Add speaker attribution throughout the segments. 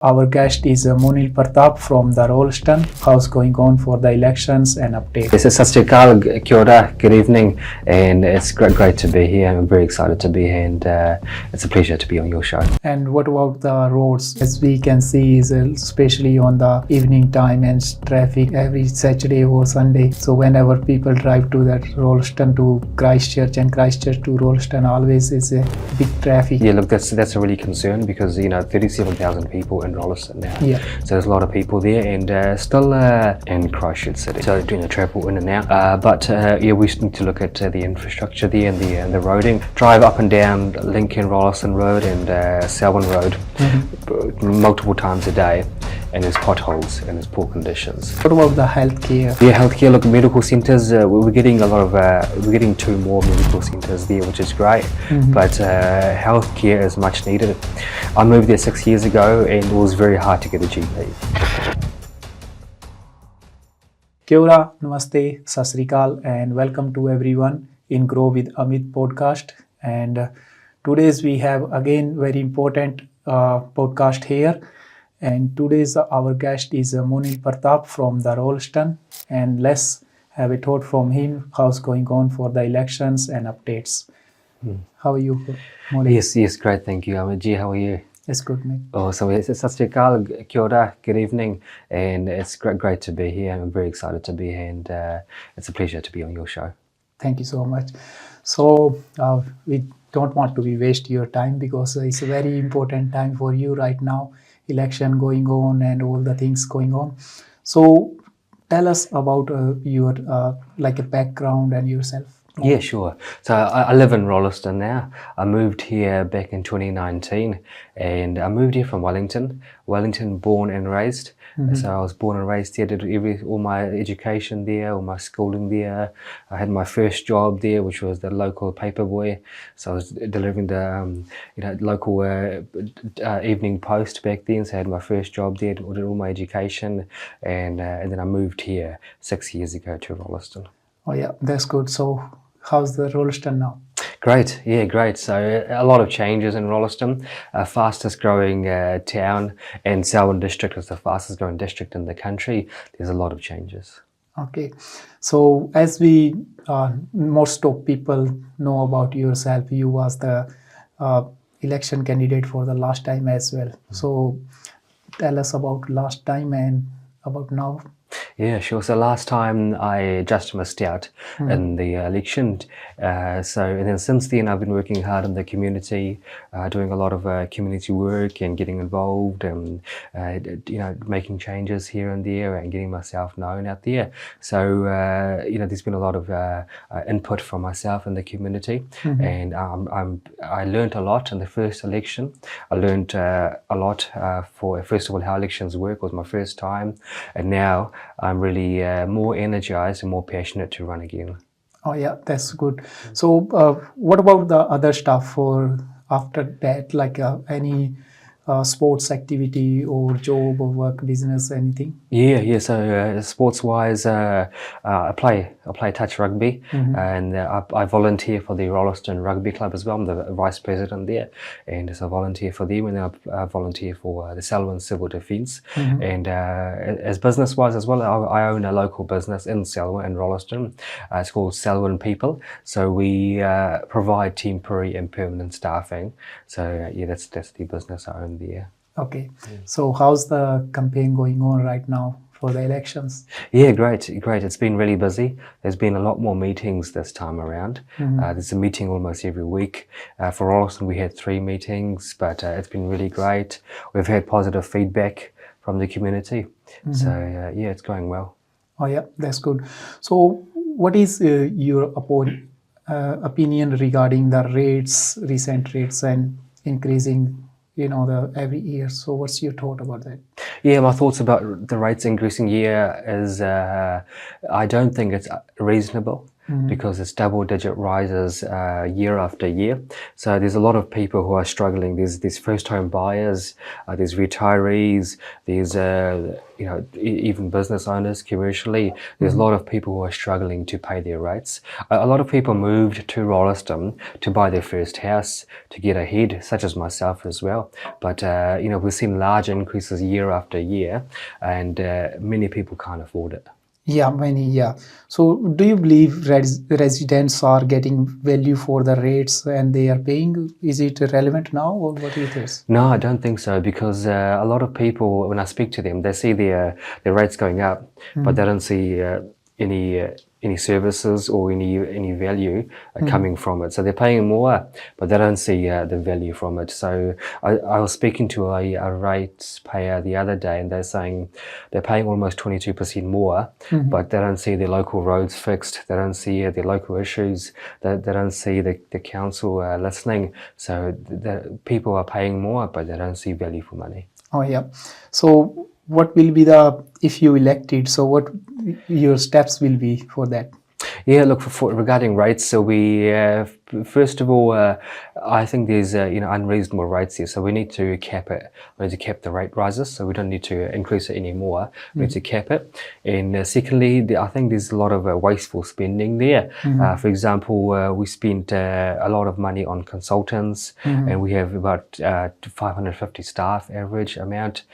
Speaker 1: Our guest is Moneel Pratap from the Rolleston. How's going on for the elections and updates?
Speaker 2: This is Sastikal, Kia ora, good evening, and it's great to be here. I'm very excited to be here, and it's a pleasure to be on your show.
Speaker 1: And what about the roads? As we can see, is especially on the evening time and traffic every Saturday or Sunday. So whenever people drive to that Rolleston to Christchurch and Christchurch to Rolleston, always is a big traffic.
Speaker 2: Yeah, look, that's a really concern because 37,000 people in Rolleston now.
Speaker 1: Yeah.
Speaker 2: So there's a lot of people there, and still in Christchurch City. So doing the travel in and out. But we need to look at the infrastructure there and the roading. Drive up and down Lincoln Rolleston Road and Selwyn Road multiple times a day, and there's potholes and there's poor conditions.
Speaker 1: What about the healthcare?
Speaker 2: Yeah, healthcare. Look, medical centres. We're getting a lot of. We're getting 2 more medical centres there, which is great. But healthcare is much needed. I moved there 6 years ago, and it was very hard to get a GP.
Speaker 1: Kia ora, namaste, sasrikal, and welcome to everyone in Grow with Amit podcast. And today's we have again very important podcast here. And today's our guest is Moneel Pratap from the Rolleston, and let's have a thought from him. How's going on for the elections and updates? How are you, Moneel?
Speaker 2: Yes, great, thank you. Amit, how are you?
Speaker 1: It's good, mate.
Speaker 2: So it's Sastikal, Kia ora, good evening, and it's great to be here. I'm very excited to be here, and it's a pleasure to be on your show.
Speaker 1: Thank you so much. So we don't want to waste your time because it's a very important time for you right now. Election going on and all the things going on. So tell us about your like a background and yourself.
Speaker 2: Yeah, sure. So I live in Rolleston now. I moved here back in 2019, and I moved here from Wellington. Wellington, born and raised. So I was born and raised here. Did all my education there, all my schooling there. I had my first job there, which was the local paper boy. So I was delivering the local Evening Post back then. So I had my first job there. Did all my education, and then I moved here 6 years ago to Rolleston.
Speaker 1: Oh yeah, that's good. So how's the Rolleston now?
Speaker 2: Great, yeah, great. So a lot of changes in Rolleston. Fastest growing town, and Selwyn District is the fastest growing district in the country. There's a lot of changes.
Speaker 1: Okay, so as we most of people know about yourself, you was the election candidate for the last time as well. So tell us about last time and about now.
Speaker 2: Yeah, sure. So last time I just missed out in the election. And then since then I've been working hard in the community, doing a lot of community work and getting involved and, making changes here and there and getting myself known out there. So, there's been a lot of input from myself in the community, and I learned a lot in the first election. I learned a lot for, first of all, how elections work. It was my first time, and now I'm really more energized and more passionate to run again.
Speaker 1: Oh yeah, that's good. So what about the other stuff for after that, like any sports activity or job or work, business, anything?
Speaker 2: Yeah. So sports-wise, I play touch rugby, and I volunteer for the Rolleston Rugby Club as well. I'm the vice president there, and so I volunteer for them, and then I volunteer for the Selwyn Civil Defence. And as business-wise as well, I own a local business in Selwyn and Rolleston. It's called Selwyn People. So we provide temporary and permanent staffing. So that's the business I own there.
Speaker 1: Okay, so how's the campaign going on right now for the elections?
Speaker 2: Yeah, great. It's been really busy. There's been a lot more meetings this time around. There's a meeting almost every week. For Rolleston, we had 3 meetings, but it's been really great. We've had positive feedback from the community. So it's going well.
Speaker 1: Oh yeah, that's good. So what is your opinion regarding the recent rates and increasing every year? So what's your thought about that?
Speaker 2: Yeah, my thoughts about the rates increasing year is I don't think it's reasonable. because it's double-digit rises year after year. So there's a lot of people who are struggling. There's first-home buyers, there's retirees, there's even business owners commercially. There's a lot of people who are struggling to pay their rates. A lot of people moved to Rolleston to buy their first house to get ahead, such as myself as well. But we've seen large increases year after year, and many people can't afford it.
Speaker 1: Yeah, many, yeah. So do you believe residents are getting value for the rates and they are paying? Is it relevant now, or what do you think?
Speaker 2: No, I don't think so, because a lot of people, when I speak to them, they see their rates going up, but they don't see any services or any value coming from it. So they're paying more, but they don't see the value from it. So I was speaking to a ratepayer the other day, and they're saying they're paying almost 22% more, but they don't see their local roads fixed. They don't see their local issues. They don't see the council listening. So the people are paying more, but they don't see value for money.
Speaker 1: Oh, yeah. So what will be if you elected, so what your steps will be for that?
Speaker 2: Yeah, look, for regarding rates, so we first of all, I think there's unreasonable rates here, so we need to cap it. We need to cap the rate rises, so we don't need to increase it anymore. We need to cap it. And secondly, I think there's a lot of wasteful spending there. For example, we spent a lot of money on consultants, and we have about 550 staff average amount.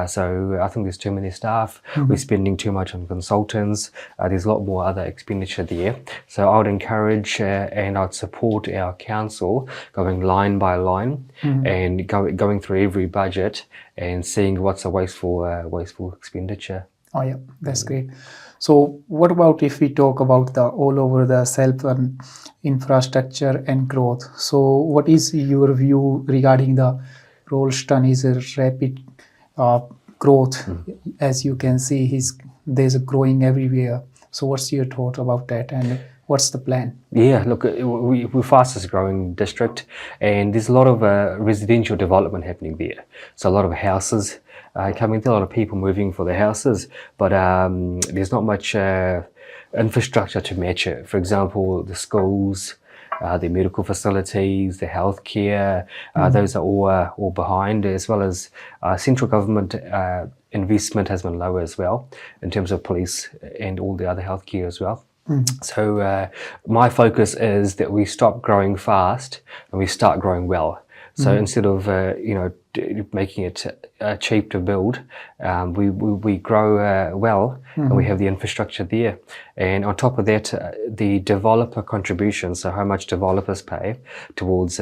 Speaker 2: So I think there's too many staff. We're spending too much on consultants. There's a lot more other expenditure there. So I would encourage and I'd support our council going line by line and going through every budget and seeing what's a wasteful expenditure.
Speaker 1: Oh yeah, that's great. So what about if we talk about the all over the self infrastructure and growth? So what is your view regarding the Rolleston is a rapid growth? As you can see, there's a growing everywhere. So what's your thought about that, and what's the plan?
Speaker 2: Yeah, look, we're fastest growing district, and there's a lot of residential development happening there. So a lot of houses coming there, a lot of people moving for the houses, but there's not much infrastructure to match it. For example, the schools, the medical facilities, the healthcare, those are all behind, as well as central government investment has been low as well in terms of police and all the other healthcare as well. So my focus is that we stop growing fast and we start growing well. So instead of making it cheap to build, we grow well, and we have the infrastructure there. And on top of that, the developer contribution, so how much developers pay towards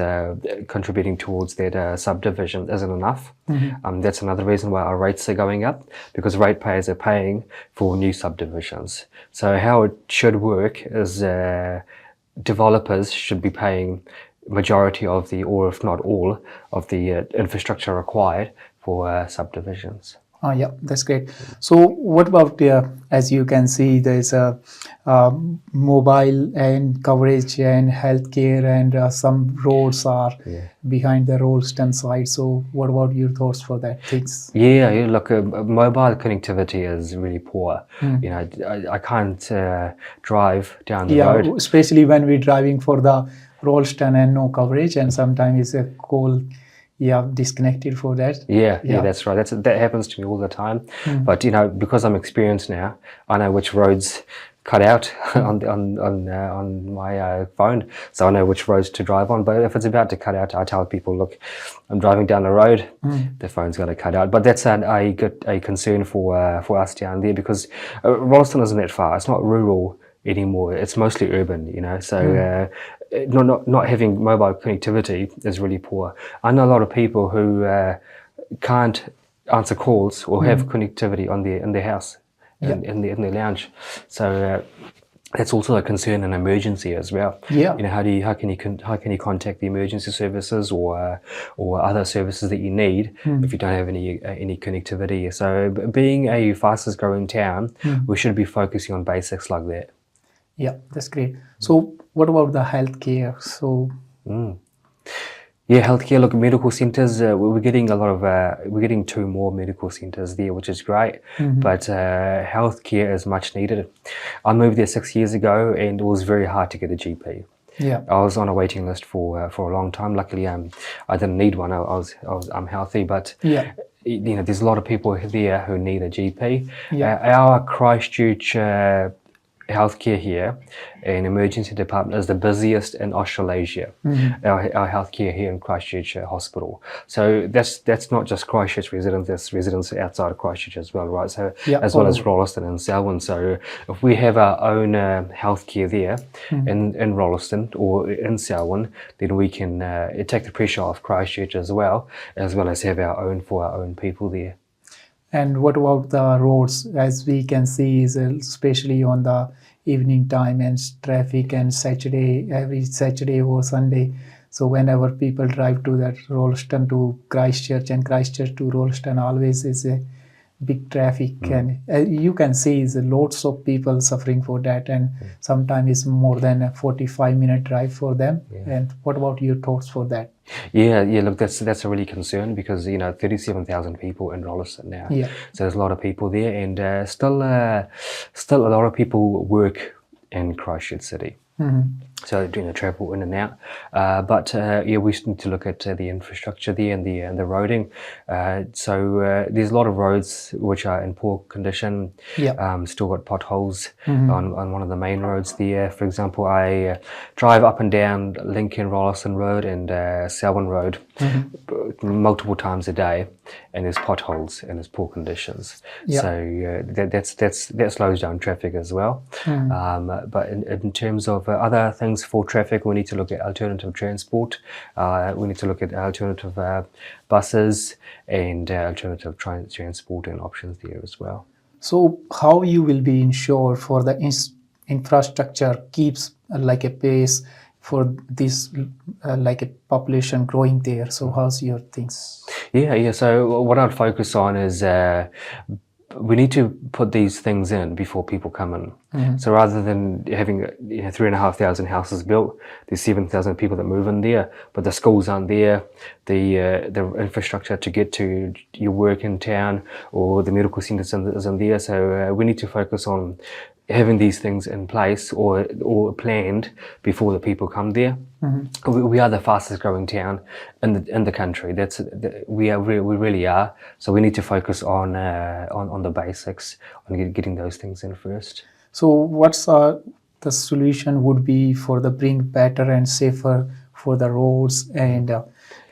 Speaker 2: contributing towards that subdivision isn't enough. That's another reason why our rates are going up, because ratepayers are paying for new subdivisions. So how it should work is developers should be paying majority of or if not all, of the infrastructure required for subdivisions.
Speaker 1: Oh yeah, that's great. So what about as you can see, there's a mobile and coverage and healthcare, and some roads are behind the Rolleston side. So what about your thoughts for that things?
Speaker 2: Yeah, look, mobile connectivity is really poor. I can't drive down the road.
Speaker 1: Yeah, especially when we're driving for the Rolleston and no coverage, and sometimes it's a call disconnected for that.
Speaker 2: Yeah, that's right. That happens to me all the time. But because I'm experienced now, I know which roads cut out on my phone, so I know which roads to drive on. But if it's about to cut out, I tell people, look, I'm driving down the road, the phone's got to cut out. But that's a concern for us down there, because Rolleston isn't that far. It's not rural anymore. It's mostly urban, so not having mobile connectivity is really poor. I know a lot of people who can't answer calls or have connectivity in their house, in their lounge. So that's also a concern in emergency as well.
Speaker 1: Yeah.
Speaker 2: How can you contact the emergency services or other services that you need if you don't have any connectivity? So being a fastest growing town, we should be focusing on basics like that.
Speaker 1: Yeah, that's great. So what about the healthcare? So
Speaker 2: Yeah, healthcare. Look, medical centres. We're getting a lot of. We're getting 2 more medical centres there, which is great. But healthcare is much needed. I moved there 6 years ago, and it was very hard to get a GP.
Speaker 1: Yeah.
Speaker 2: I was on a waiting list for a long time. Luckily, I didn't need one. I'm healthy, but
Speaker 1: Yeah.
Speaker 2: there's a lot of people there who need a GP.
Speaker 1: Yeah.
Speaker 2: Our Christchurch healthcare here and emergency department is the busiest in Australasia. Our healthcare here in Christchurch Hospital. So that's not just Christchurch residents, that's residents outside of Christchurch as well, right? So
Speaker 1: Yeah,
Speaker 2: as well
Speaker 1: all
Speaker 2: as
Speaker 1: over.
Speaker 2: Rolleston and Selwyn. So if we have our own healthcare there in Rolleston or in Selwyn, then we can take the pressure off Christchurch as well as have our own for our own people there.
Speaker 1: And what about the roads? As we can see, is especially on the evening time and traffic and Saturday, every Saturday or Sunday. So whenever people drive to that Rolleston to Christchurch and Christchurch to Rolleston, always is a big traffic, and you can see is lots of people suffering for that, and sometimes it's more than a 45-minute drive for them. And what about your thoughts for that?
Speaker 2: Yeah. Look, that's a really concern because 37,000 people in Rolleston now.
Speaker 1: Yeah.
Speaker 2: So there's a lot of people there, and still a lot of people work in Christchurch City. So travel in and out, but we need to look at the infrastructure there and the roading. So there's a lot of roads which are in poor condition.
Speaker 1: Yeah.
Speaker 2: Still got potholes on one of the main roads there. For example, I drive up and down Lincoln Rolleston Road and Selwyn Road multiple times a day, and there's potholes and there's poor conditions.
Speaker 1: Yeah.
Speaker 2: So that slows down traffic as well. But in terms of other things for traffic, we need to look at alternative transport. We need to look at alternative buses and alternative transport and options there as well.
Speaker 1: So how you will be ensured for the infrastructure keeps like a pace for this like a population growing there? So how's your things?
Speaker 2: Yeah. So what I'd focus on is we need to put these things in before people come in. So rather than having 3,500 houses built, there's 7,000 people that move in there, but the schools aren't there, the infrastructure to get to your work in town or the medical centre isn't there. So we need to focus on having these things in place or planned before the people come there. We are the fastest growing town in the country. We really are. So we need to focus on the basics, on getting those things in first.
Speaker 1: So what's the solution would be for the bring better and safer for the roads and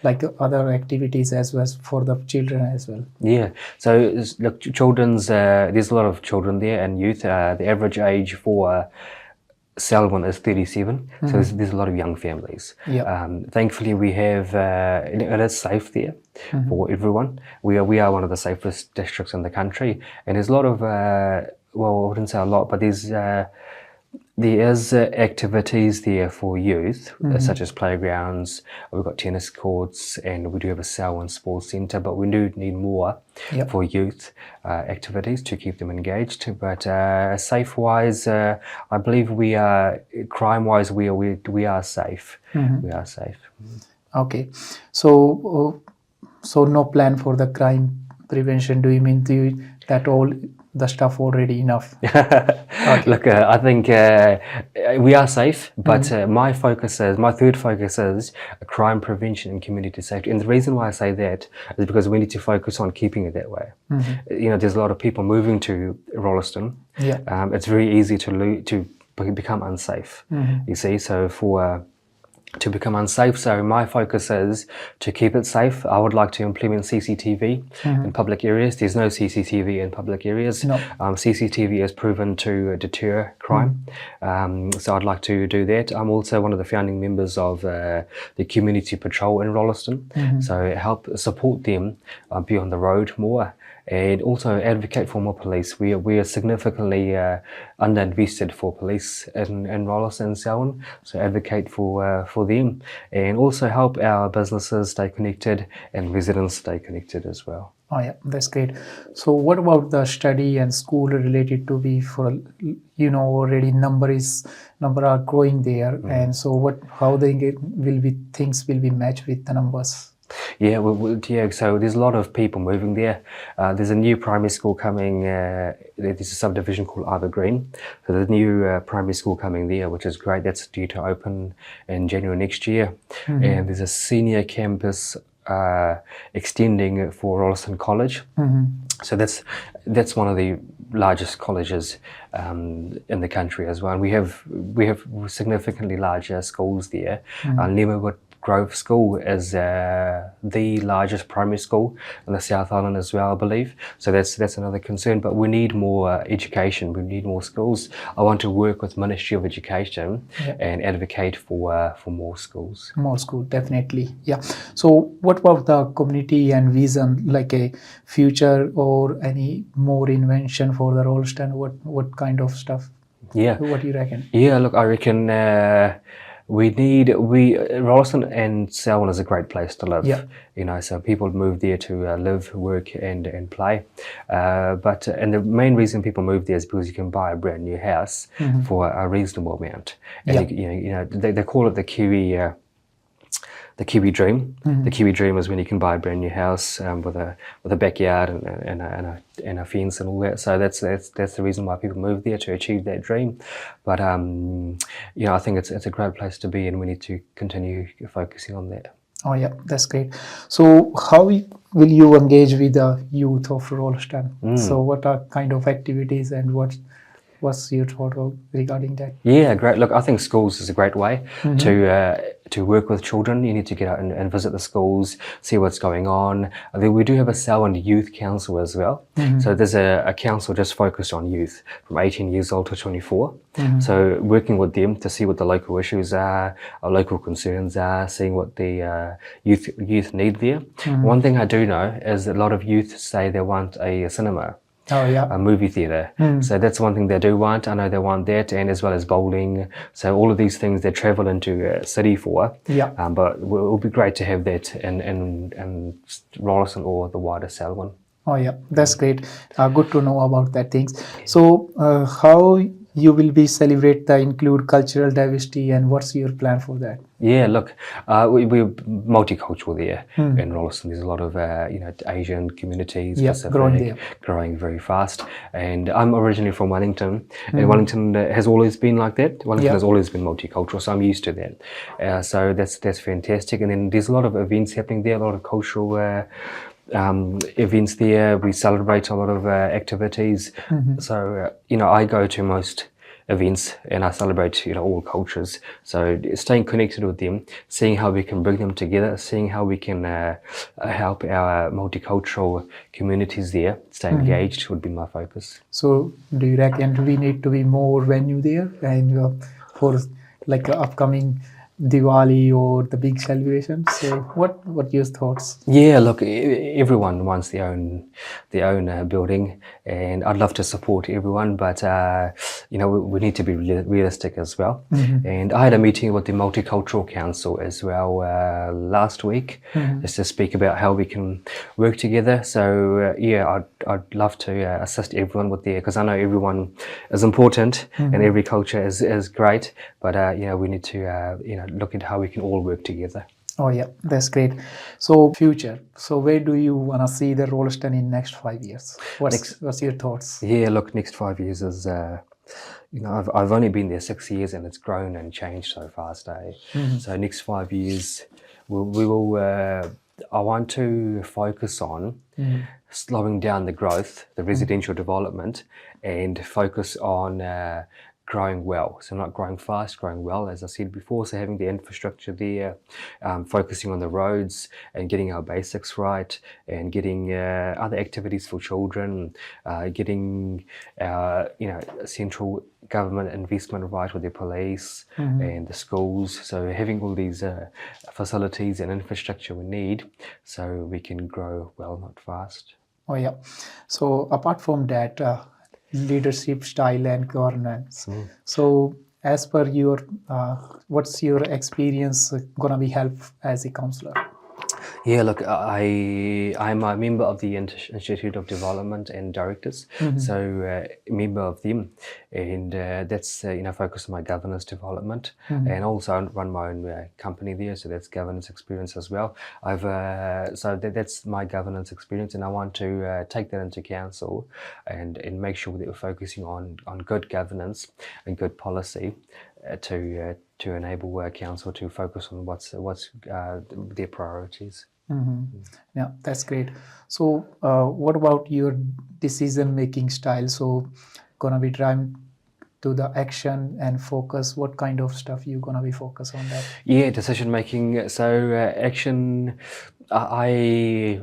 Speaker 1: like other activities as well as for the children as well?
Speaker 2: Yeah. So look, children's there's a lot of children there and youth. The average age for Selwyn is 37, so there's a lot of young families.
Speaker 1: Yeah.
Speaker 2: Thankfully, we have it is safe there for everyone. We are one of the safest districts in the country, and there's a lot of well, I wouldn't say a lot, but there is activities there for youth, such as playgrounds. We've got tennis courts, and we do have a Selwyn Sports Centre, but we do need more for youth activities to keep them engaged. But safe-wise, I believe we are, crime-wise, we are safe. We are safe.
Speaker 1: Okay. So no plan for the crime prevention. Do you mean that all the stuff already enough?
Speaker 2: Okay. Look, I think we are safe, but my third focus is crime prevention and community safety. And the reason why I say that is because we need to focus on keeping it that way. There's a lot of people moving to Rolleston.
Speaker 1: Yeah.
Speaker 2: It's very easy to become unsafe. You see, so to become unsafe. So my focus is to keep it safe. I would like to implement CCTV in public areas. There's no CCTV in public areas.
Speaker 1: No.
Speaker 2: CCTV is proven to deter crime. So I'd like to do that. I'm also one of the founding members of the Community Patrol in Rolleston. So help support them be on the road more. And also advocate for more police. We are significantly underinvested for police in Rolleston and Selwyn, so advocate for them, and also help our businesses stay connected and residents stay connected as well.
Speaker 1: Oh yeah, that's great. So what about the study and school related to be for, already number are growing there, and so how will be things will be matched with the numbers.
Speaker 2: Yeah, yeah. So there's a lot of people moving there. There's a new primary school coming. There's a subdivision called Evergreen. So there's a new primary school coming there, which is great. That's due to open in January next year. And there's a senior campus extending for Rolleston College. So that's one of the largest colleges in the country as well. And we have significantly larger schools there. Leverwood Grove School is the largest primary school in the South Island as well, I believe. So that's another concern. But we need more education. We need more schools. I want to work with Ministry of Education and advocate for more schools.
Speaker 1: More school, definitely. Yeah. So what about the community and vision, like a future or any more invention for the Rolleston? What kind of stuff?
Speaker 2: Yeah.
Speaker 1: What do you reckon?
Speaker 2: Yeah, look, I reckon Rolleston and Selwyn is a great place to live.
Speaker 1: Yeah.
Speaker 2: So people move there to live, work, and play. And the main reason people move there is because you can buy a brand new house for a reasonable amount. And they call it the Kiwi dream. The Kiwi dream is when you can buy a brand new house with a backyard and a fence and all that. So that's the reason why people move there, to achieve that dream. But I think it's a great place to be, and we need to continue focusing on that.
Speaker 1: Oh yeah, that's great. So how will you engage with the youth of Rolleston? So what are kind of activities and what's your thought regarding that?
Speaker 2: Yeah, great. Look, I think schools is a great way to work with children. You need to get out and visit the schools, see what's going on. We do have a Selwyn Youth Council as well. So there's a council just focused on youth from 18 years old to 24. So working with them to see what the local issues are, our local concerns are, seeing what the youth need there. One thing I do know is that a lot of youth say they want a cinema.
Speaker 1: Oh yeah,
Speaker 2: a movie theatre. So that's one thing they do want. I know they want that, and as well as bowling. So all of these things they travel into a city for.
Speaker 1: Yeah.
Speaker 2: But it would be great to have that in Rolleston or the wider Selwyn.
Speaker 1: Oh yeah, that's great. Good to know about that things. So how you will be celebrate the include cultural diversity, and what's your plan for that?
Speaker 2: Yeah, look, we're multicultural there in Rolleston. There's a lot of Asian communities, Pacific, growing very fast. And I'm originally from Wellington, and Wellington has always been like that. Wellington has always been multicultural, so I'm used to that. So that's fantastic. And then there's a lot of events happening there, a lot of cultural events there. We celebrate a lot of activities. So I go to most events and I celebrate all cultures. So staying connected with them, seeing how we can bring them together, seeing how we can help our multicultural communities there stay engaged would be my focus.
Speaker 1: So do you reckon we need to be more venue there and for like upcoming Diwali or the big celebrations? So what your thoughts?
Speaker 2: Yeah, look, everyone wants their own building, and I'd love to support everyone, but we need to be realistic as well. And I had a meeting with the Multicultural Council as well last week, just to speak about how we can work together. So I'd love to assist everyone with there, because I know everyone is important and every culture is great, but we need to look at how we can all work together.
Speaker 1: Oh yeah, that's great. So future. So where do you want to see the Rolleston in next 5 years? What's your thoughts?
Speaker 2: Yeah, look, next 5 years is I've only been there 6 years and it's grown and changed so fast. So next 5 years we will. I want to focus on slowing down the growth, the residential development, and focus on growing well. So not growing fast, growing well, as I said before. So having the infrastructure there, focusing on the roads and getting our basics right, and getting other activities for children, getting central government investment right with the police and the schools. So having all these facilities and infrastructure we need so we can grow well, not fast.
Speaker 1: Oh yeah. So apart from that, leadership style and governance. So as per your, what's your experience gonna be help as a councillor?
Speaker 2: Yeah, look, I'm a member of the Institute of Development and Directors, so a member of them, and that's focused on my governance development, and also I run my own company there, so that's governance experience as well. That's my governance experience, and I want to take that into council, and make sure that we're focusing on good governance and good policy to enable council to focus on what's their priorities.
Speaker 1: Yeah, that's great. So, what about your decision-making style? So, gonna be trying to the action and focus. What kind of stuff you gonna be focus on that?
Speaker 2: Yeah, decision making. So action. I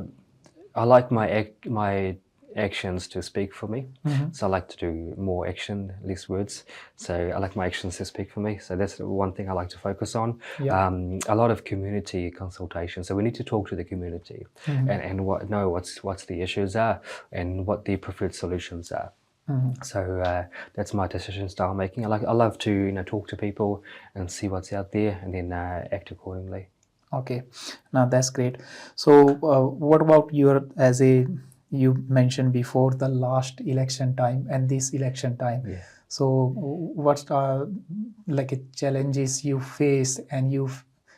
Speaker 2: like my actions to speak for me. So I like to do more action, less words. So I like my actions to speak for me. So that's one thing I like to focus on.
Speaker 1: Yeah.
Speaker 2: A lot of community consultation. So we need to talk to the community and know what's the issues are and what their preferred solutions are. So that's my decision style making. I love to talk to people and see what's out there and then act accordingly.
Speaker 1: Okay, now that's great. So, what about you mentioned before the last election time and this election time?
Speaker 2: Yeah.
Speaker 1: So, what's like challenges you face, and you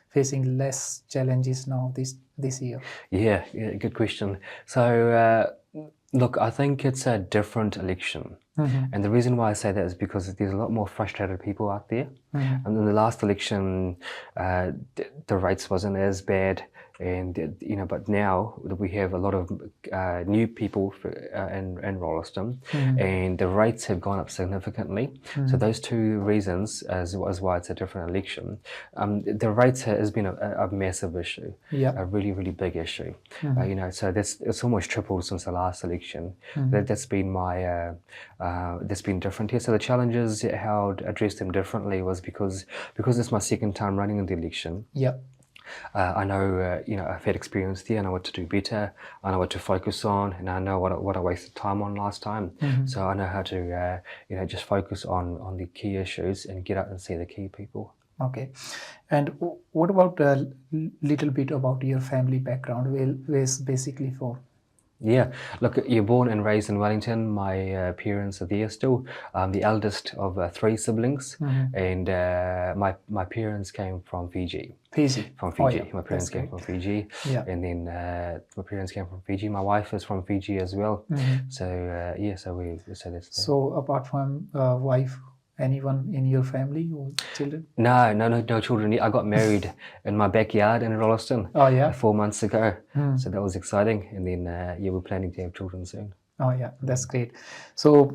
Speaker 1: facing less challenges now this year?
Speaker 2: Yeah, good question. So look, I think it's a different election. And the reason why I say that is because there's a lot more frustrated people out there. And in the last election, the rates wasn't as bad, and but now we have a lot of new people in Rolleston, and the rates have gone up significantly. So those two reasons is why it's a different election. The rates has been a massive issue, a really, really big issue. So it's almost tripled since the last election. That's been that's been different here. So the challenges, how to address them differently was because it's my second time running in the election.
Speaker 1: Yeah.
Speaker 2: I know, I've had experience there. I know what to do better. I know what to focus on, and I know what I wasted time on last time. So I know how to, just focus on the key issues and get out and see the key people.
Speaker 1: Okay, and what about a little bit about your family background? Where's basically for?
Speaker 2: Yeah, look, you're born and raised in Wellington. My parents are there still. I'm the eldest of 3 siblings, and my parents came from Fiji.
Speaker 1: Fiji.
Speaker 2: From Fiji.
Speaker 1: Oh, yeah.
Speaker 2: My parents came from Fiji.
Speaker 1: Yeah.
Speaker 2: And then my parents came from Fiji. My wife is from Fiji as well. So that's.
Speaker 1: So apart from wife, anyone in your family or children?
Speaker 2: No children. I got married in my backyard in Rolleston.
Speaker 1: Oh, yeah.
Speaker 2: 4 months ago. So that was exciting. And then we're planning to have children soon.
Speaker 1: Oh yeah, that's great. So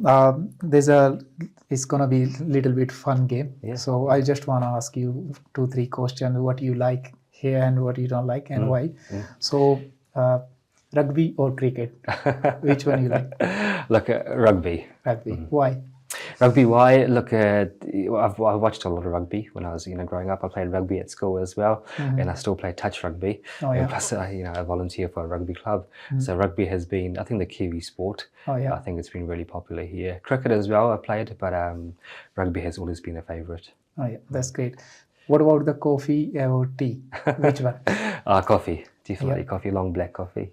Speaker 1: it's gonna be a little bit fun game.
Speaker 2: Yeah.
Speaker 1: So I just wanna ask you 2-3 questions. What you like here and what you don't like and why. So rugby or cricket? Which one you like?
Speaker 2: Look, rugby.
Speaker 1: Rugby. Why?
Speaker 2: Rugby, why? Look, I've watched a lot of rugby when I was, growing up. I played rugby at school as well, and I still play touch rugby.
Speaker 1: Oh, yeah.
Speaker 2: And plus, I volunteer for a rugby club. So rugby has been, I think, the Kiwi sport.
Speaker 1: Oh, yeah.
Speaker 2: I think it's been really popular here. Cricket as well, I played, but rugby has always been a favourite.
Speaker 1: Oh yeah, that's great. What about the coffee or tea? Which one?
Speaker 2: Coffee, definitely.
Speaker 1: Yeah.
Speaker 2: Coffee, long black coffee.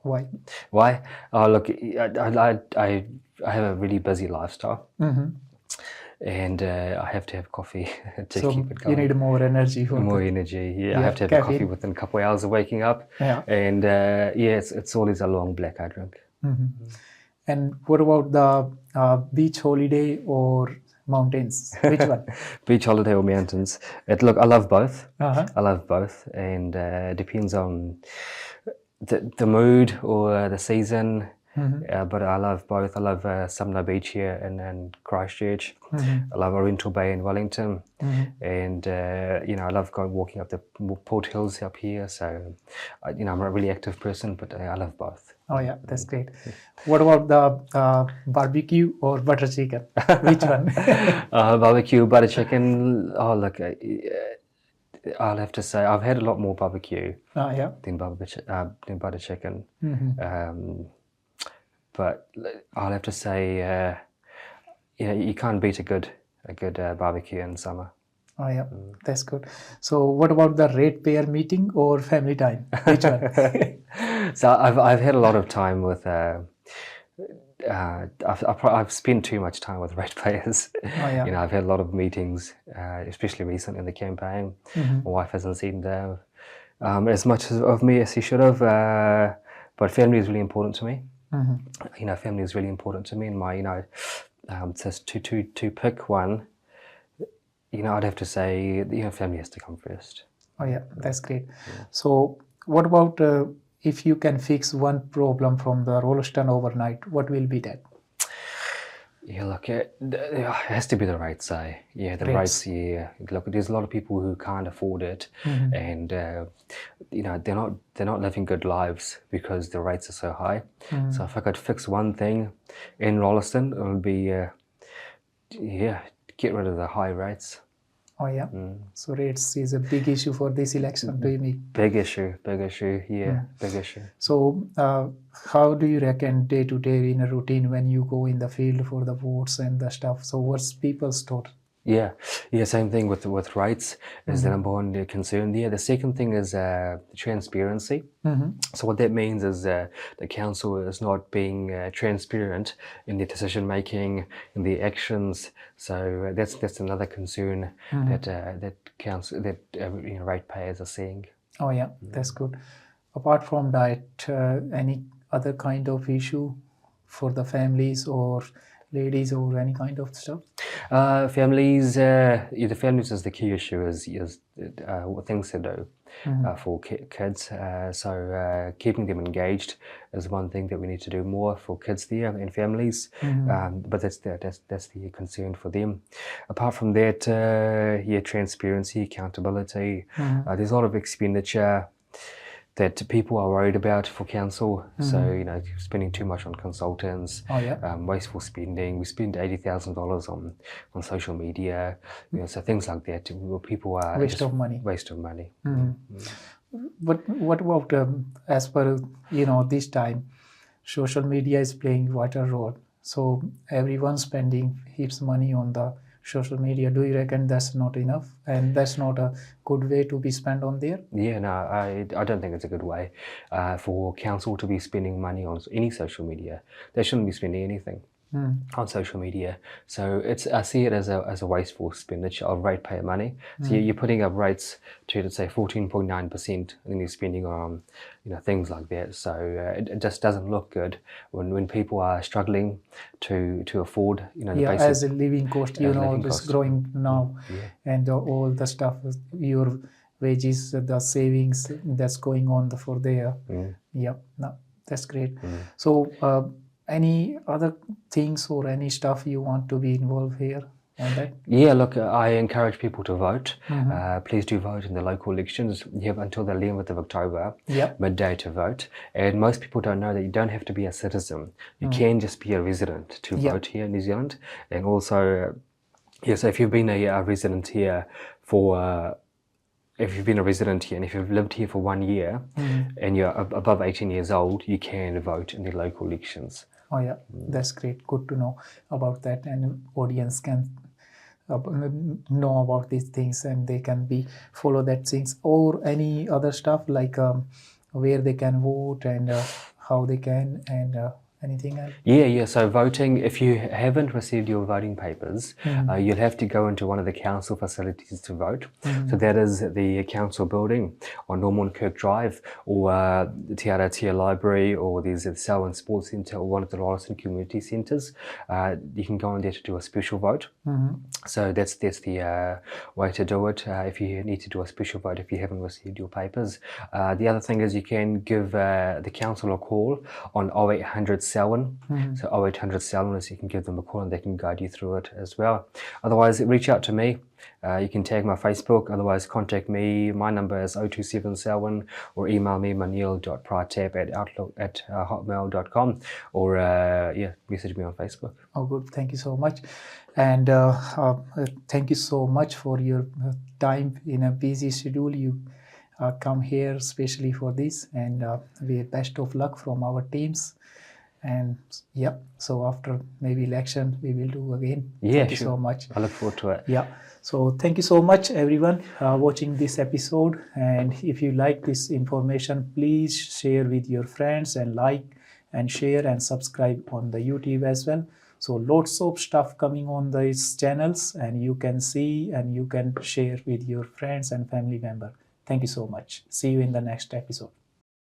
Speaker 1: Why?
Speaker 2: Why? Oh, look, I have a really busy lifestyle, and I have to have coffee to keep it going.
Speaker 1: You need more energy.
Speaker 2: More energy. Yeah, I have to have a coffee within a couple of hours of waking up.
Speaker 1: Yeah.
Speaker 2: And it's always a long black I drink.
Speaker 1: And what about the beach holiday or mountains? Which one?
Speaker 2: Beach holiday or mountains? Look, I love both.
Speaker 1: Uh-huh.
Speaker 2: I love both, and it depends on the mood or the season. But I love both. I love Sumner Beach here in Christchurch. I love Oriental Bay in Wellington, and I love walking up the Port Hills up here. So I'm a really active person, but I love both.
Speaker 1: Oh yeah, that's great. What about the barbecue or butter chicken? Which one?
Speaker 2: Barbecue, butter chicken. Oh look, I'll have to say I've had a lot more barbecue than butter chicken. But I'll have to say, you can't beat a good barbecue in summer.
Speaker 1: Oh yeah, that's good. So what about the ratepayer meeting or family time? Which one?
Speaker 2: So I've had a lot of time with. I've spent too much time with ratepayers.
Speaker 1: Oh yeah.
Speaker 2: I've had a lot of meetings, especially recently in the campaign. My wife hasn't seen as much of me as she should have, but family is really important to me. Family is really important to me, and just to pick one, I'd have to say, family has to come first.
Speaker 1: Oh yeah, that's great. So what about if you can fix one problem from the Rolleston overnight, what will be that?
Speaker 2: Yeah, look, it has to be the rates, eh? Yeah, the
Speaker 1: Rates.
Speaker 2: rates. Yeah, look, there's a lot of people who can't afford it, and they're not living good lives because the rates are so high. So if I could fix one thing in Rolleston, it would be get rid of the high rates.
Speaker 1: Oh yeah. So rates is a big issue for this election to me.
Speaker 2: Big issue, yeah, big issue.
Speaker 1: So how do you reckon day to day in a routine when you go in the field for the votes and the stuff? So what's people's thought?
Speaker 2: Yeah, same thing with rates is the number one concern there. The second thing is transparency. So what that means is the council is not being transparent in their decision making, in their actions. So that's another concern that council ratepayers are seeing.
Speaker 1: Oh yeah, that's good. Apart from that, any other kind of issue for the families or ladies or any kind of stuff?
Speaker 2: Families, the families is the key issue. Is what things to do for kids. So keeping them engaged is one thing that we need to do more for kids there and families. But that's the concern for them. Apart from that, transparency, accountability. There's a lot of expenditure that people are worried about for council. So, spending too much on consultants,
Speaker 1: Oh yeah.
Speaker 2: wasteful spending. We spend $80,000 on social media, so things like that. People are
Speaker 1: Waste of money.
Speaker 2: Waste of money.
Speaker 1: But what about as per this time, social media is playing vital role. So everyone's spending heaps money on the social media. Do you reckon that's not enough and that's not a good way to be spent on there?
Speaker 2: Yeah, no, I don't think it's a good way for council to be spending money on any social media. They shouldn't be spending anything on social media. So I see it as a wasteful expenditure of ratepayer money. So you're putting up rates to, let's say, 14.9%, and then you're spending on things like that. So it just doesn't look good when people are struggling to afford the basic,
Speaker 1: as a living cost, is growing now, and all the stuff, your wages, the savings that's going on for there. Yeah, no, that's great. So any other things or any stuff you want to be involved here on that?
Speaker 2: Yeah, look, I encourage people to vote. Please do vote in the local elections. You have until the 11th of October, midday, to vote. And most people don't know that you don't have to be a citizen. You can just be a resident to vote here in New Zealand. And also, so if you've been a resident here if you've been a resident here and if you've lived here for 1 year and you're above 18 years old, you can vote in the local elections.
Speaker 1: Oh yeah, that's great. Good to know about that, and audience can know about these things and they can follow that things. Or any other stuff like where they can vote and how they can, and anything else?
Speaker 2: Yeah. So voting, if you haven't received your voting papers, you'll have to go into one of the council facilities to vote. So that is the council building on Norman Kirk Drive, or the Te Aratia Library, or there's the Selwyn Sports Centre, or one of the Rolleston community centres. You can go in there to do a special vote. So that's the way to do it if you need to do a special vote if you haven't received your papers. The other thing is you can give the council a call on 0800 Selwyn. So 0800 Selwyn, so you can give them a call and they can guide you through it as well. Otherwise, reach out to me. You can tag my Facebook. Otherwise, contact me. My number is 027 Selwyn, or email me moneel.pratap@hotmail.com, or message me on Facebook.
Speaker 1: Oh, good. Thank you so much. And thank you so much for your time in a busy schedule. You come here especially for this, and we best of luck from our teams. And yeah, so after maybe election, we will do again.
Speaker 2: Yeah,
Speaker 1: Thank you
Speaker 2: sure.
Speaker 1: so much.
Speaker 2: I look forward to it.
Speaker 1: Yeah. So thank you so much, everyone, watching this episode. And if you like this information, please share with your friends and like and share and subscribe on the YouTube as well. So lots of stuff coming on these channels, and you can see and you can share with your friends and family member. Thank you so much. See you in the next episode.